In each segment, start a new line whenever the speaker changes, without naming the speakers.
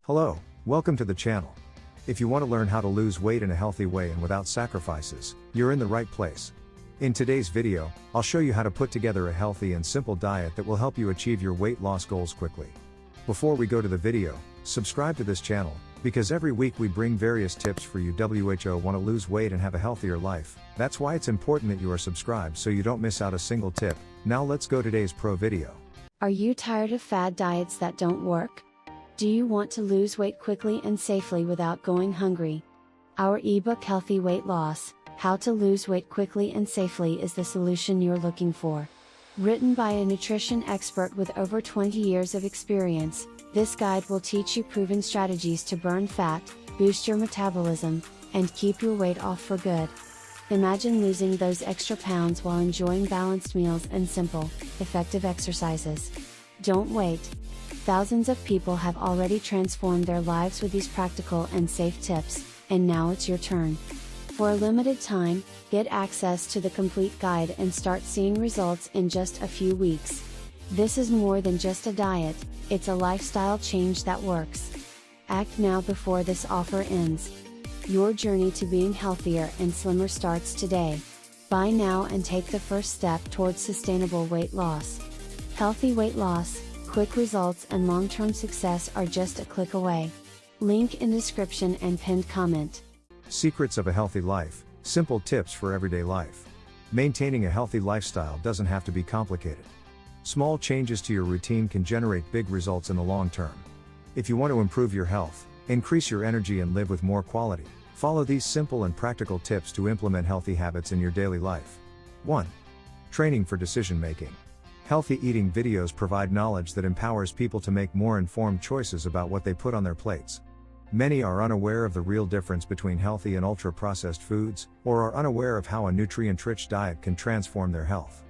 Hello, welcome to the channel. If you want to learn how to lose weight in a healthy way and without sacrifices, you're in the right place. In today's video, I'll show you how to put together a healthy and simple diet that will help you achieve your weight loss goals quickly. Before we go to the video, subscribe to this channel, because every week we bring various tips for you who want to lose weight and have a healthier life. That's why it's important that you are subscribed so you don't miss out a single tip. Now let's go to today's pro video.
Are you tired of fad diets that don't work? Do you want to lose weight quickly and safely without going hungry? Our ebook Healthy Weight Loss: How to Lose Weight Quickly and Safely is the solution you're looking for. Written by a nutrition expert with over 20 years of experience, this guide will teach you proven strategies to burn fat, boost your metabolism, and keep your weight off for good. Imagine losing those extra pounds while enjoying balanced meals and simple, effective exercises. Don't wait. Thousands of people have already transformed their lives with these practical and safe tips, and now it's your turn. For a limited time, get access to the complete guide and start seeing results in just a few weeks. This is more than just a diet, it's a lifestyle change that works. Act now before this offer ends. Your journey to being healthier and slimmer starts today. Buy now and take the first step towards sustainable weight loss. Healthy weight loss, quick results and long-term success are just a click away. Link in description and pinned comment.
Secrets of a healthy life, simple tips for everyday life. Maintaining a healthy lifestyle doesn't have to be complicated. Small changes to your routine can generate big results in the long term. If you want to improve your health, increase your energy and live with more quality, follow these simple and practical tips to implement healthy habits in your daily life. 1. Training for decision making. Healthy eating videos provide knowledge that empowers people to make more informed choices about what they put on their plates. Many are unaware of the real difference between healthy and ultra-processed foods, or are unaware of how a nutrient-rich diet can transform their health.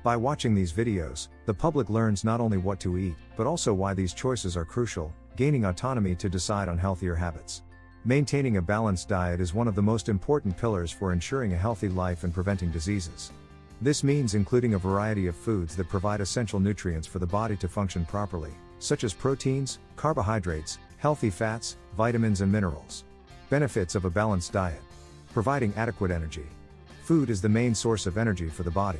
By watching these videos, the public learns not only what to eat, but also why these choices are crucial, gaining autonomy to decide on healthier habits. Maintaining a balanced diet is one of the most important pillars for ensuring a healthy life and preventing diseases. This means including a variety of foods that provide essential nutrients for the body to function properly, such as proteins, carbohydrates, healthy fats, vitamins and minerals. Benefits of a balanced diet. Providing adequate energy. Food is the main source of energy for the body.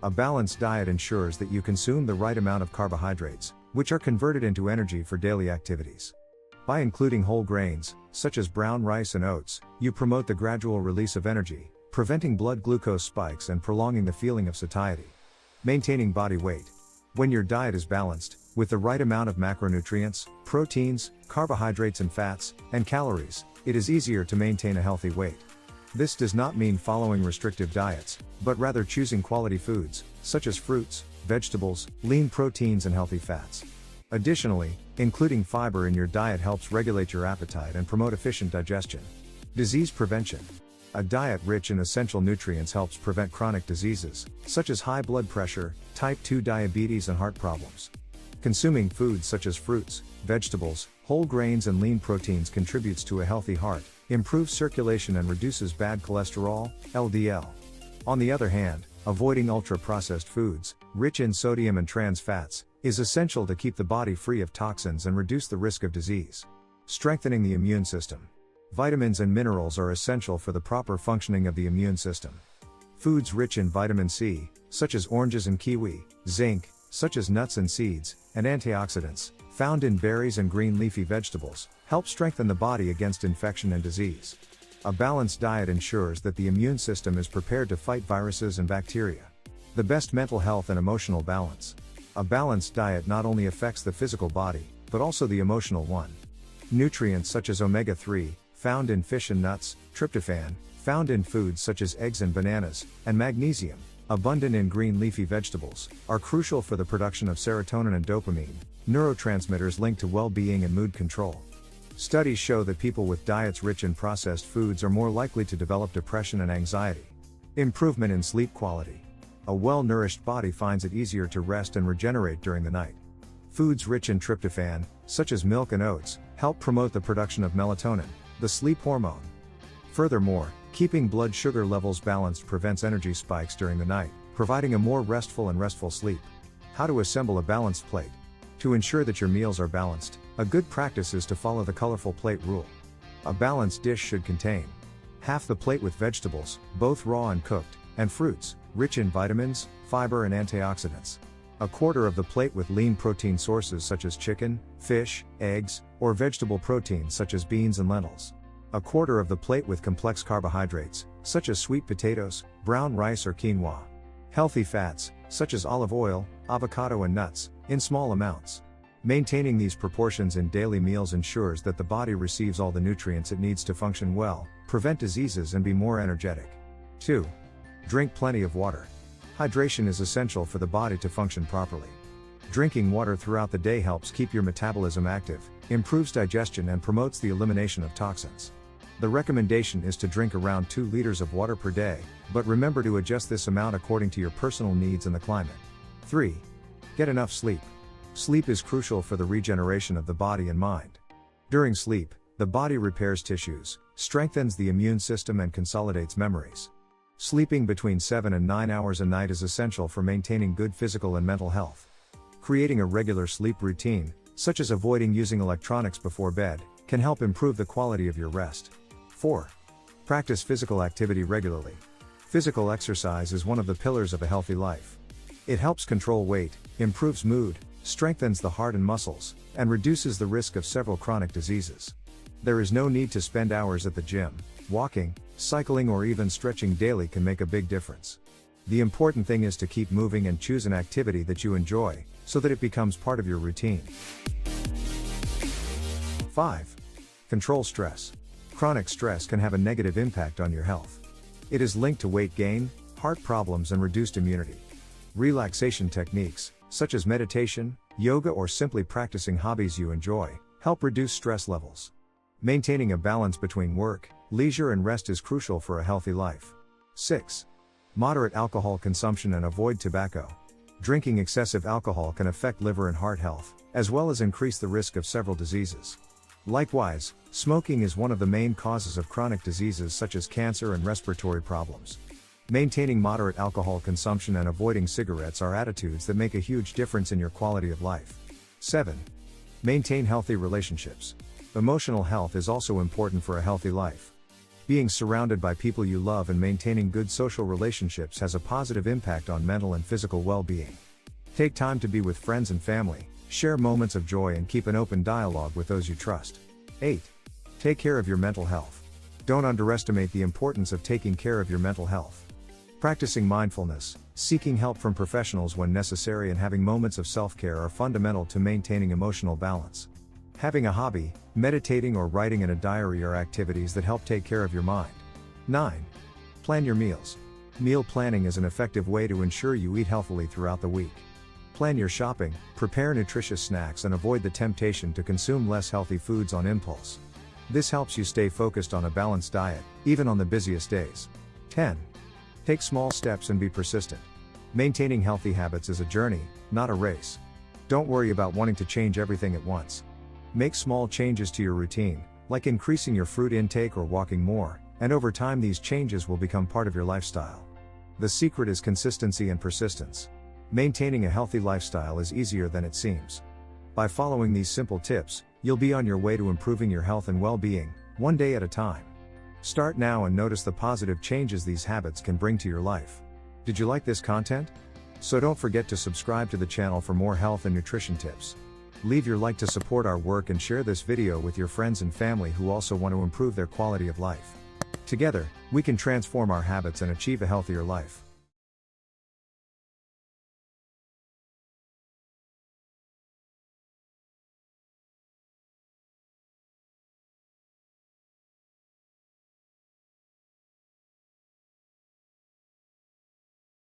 A balanced diet ensures that you consume the right amount of carbohydrates, which are converted into energy for daily activities. By including whole grains, such as brown rice and oats, you promote the gradual release of energy, preventing blood glucose spikes and prolonging the feeling of satiety. Maintaining body weight. When your diet is balanced, with the right amount of macronutrients, proteins, carbohydrates and fats, and calories, it is easier to maintain a healthy weight. This does not mean following restrictive diets, but rather choosing quality foods, such as fruits, vegetables, lean proteins and healthy fats. Additionally, including fiber in your diet helps regulate your appetite and promote efficient digestion. Disease prevention. A diet rich in essential nutrients helps prevent chronic diseases, such as high blood pressure, type 2 diabetes and heart problems. Consuming foods such as fruits, vegetables, whole grains and lean proteins contributes to a healthy heart, improves circulation and reduces bad cholesterol, LDL. On the other hand, avoiding ultra-processed foods, rich in sodium and trans fats, is essential to keep the body free of toxins and reduce the risk of disease. Strengthening the immune system. Vitamins and minerals are essential for the proper functioning of the immune system. Foods rich in vitamin C, such as oranges and kiwi, zinc, such as nuts and seeds, and antioxidants, found in berries and green leafy vegetables, help strengthen the body against infection and disease. A balanced diet ensures that the immune system is prepared to fight viruses and bacteria. The best mental health and emotional balance. A balanced diet not only affects the physical body, but also the emotional one. Nutrients such as omega-3, found in fish and nuts, tryptophan, found in foods such as eggs and bananas, and magnesium, abundant in green leafy vegetables, are crucial for the production of serotonin and dopamine, neurotransmitters linked to well-being and mood control. Studies show that people with diets rich in processed foods are more likely to develop depression and anxiety. Improvement in sleep quality. A well-nourished body finds it easier to rest and regenerate during the night. Foods rich in tryptophan, such as milk and oats, help promote the production of melatonin, the sleep hormone. Furthermore, keeping blood sugar levels balanced prevents energy spikes during the night, providing a more restful sleep. How to assemble a balanced plate. To ensure that your meals are balanced, A good practice is to follow the colorful plate rule. A balanced dish should contain half the plate with vegetables, both raw and cooked, and fruits, rich in vitamins, fiber and antioxidants. A quarter of the plate with lean protein sources such as chicken, fish, eggs, or vegetable proteins such as beans and lentils. A quarter of the plate with complex carbohydrates, such as sweet potatoes, brown rice or quinoa. Healthy fats, such as olive oil, avocado and nuts, in small amounts. Maintaining these proportions in daily meals ensures that the body receives all the nutrients it needs to function well, prevent diseases and be more energetic. 2. Drink plenty of water. Hydration is essential for the body to function properly. Drinking water throughout the day helps keep your metabolism active, improves digestion and promotes the elimination of toxins. The recommendation is to drink around 2 liters of water per day, but remember to adjust this amount according to your personal needs and the climate. 3. Get enough sleep. Sleep is crucial for the regeneration of the body and mind. During sleep, the body repairs tissues, strengthens the immune system and consolidates memories. Sleeping between 7 and 9 hours a night is essential for maintaining good physical and mental health. Creating a regular sleep routine, such as avoiding using electronics before bed, can help improve the quality of your rest. 4. Practice physical activity regularly. Physical exercise is one of the pillars of a healthy life. It helps control weight, improves mood, strengthens the heart and muscles, and reduces the risk of several chronic diseases. There is no need to spend hours at the gym. Walking, cycling or even stretching daily can make a big difference. The important thing is to keep moving and choose an activity that you enjoy, so that it becomes part of your routine. 5. Control stress. Chronic stress can have a negative impact on your health. It is linked to weight gain, heart problems and reduced immunity. Relaxation techniques, such as meditation, yoga or simply practicing hobbies you enjoy, help reduce stress levels. Maintaining a balance between work, leisure and rest is crucial for a healthy life. 6. Moderate alcohol consumption and avoid tobacco. Drinking excessive alcohol can affect liver and heart health, as well as increase the risk of several diseases. Likewise, smoking is one of the main causes of chronic diseases such as cancer and respiratory problems. Maintaining moderate alcohol consumption and avoiding cigarettes are attitudes that make a huge difference in your quality of life. 7. Maintain healthy relationships. Emotional health is also important for a healthy life. Being surrounded by people you love and maintaining good social relationships has a positive impact on mental and physical well-being. Take time to be with friends and family, share moments of joy and keep an open dialogue with those you trust. 8. Take care of your mental health. Don't underestimate the importance of taking care of your mental health. Practicing mindfulness, seeking help from professionals when necessary and having moments of self-care are fundamental to maintaining emotional balance. Having a hobby, meditating or writing in a diary are activities that help take care of your mind. 9. Plan your meals. Meal planning is an effective way to ensure you eat healthily throughout the week. Plan your shopping, prepare nutritious snacks and avoid the temptation to consume less healthy foods on impulse. This helps you stay focused on a balanced diet, even on the busiest days. 10. Take small steps and be persistent. Maintaining healthy habits is a journey, not a race. Don't worry about wanting to change everything at once. Make small changes to your routine, like increasing your fruit intake or walking more, and over time these changes will become part of your lifestyle. The secret is consistency and persistence. Maintaining a healthy lifestyle is easier than it seems. By following these simple tips, you'll be on your way to improving your health and well-being, one day at a time. Start now and notice the positive changes these habits can bring to your life. Did you like this content? So don't forget to subscribe to the channel for more health and nutrition tips. Leave your like to support our work and share this video with your friends and family who also want to improve their quality of life. Together, we can transform our habits and achieve a healthier life.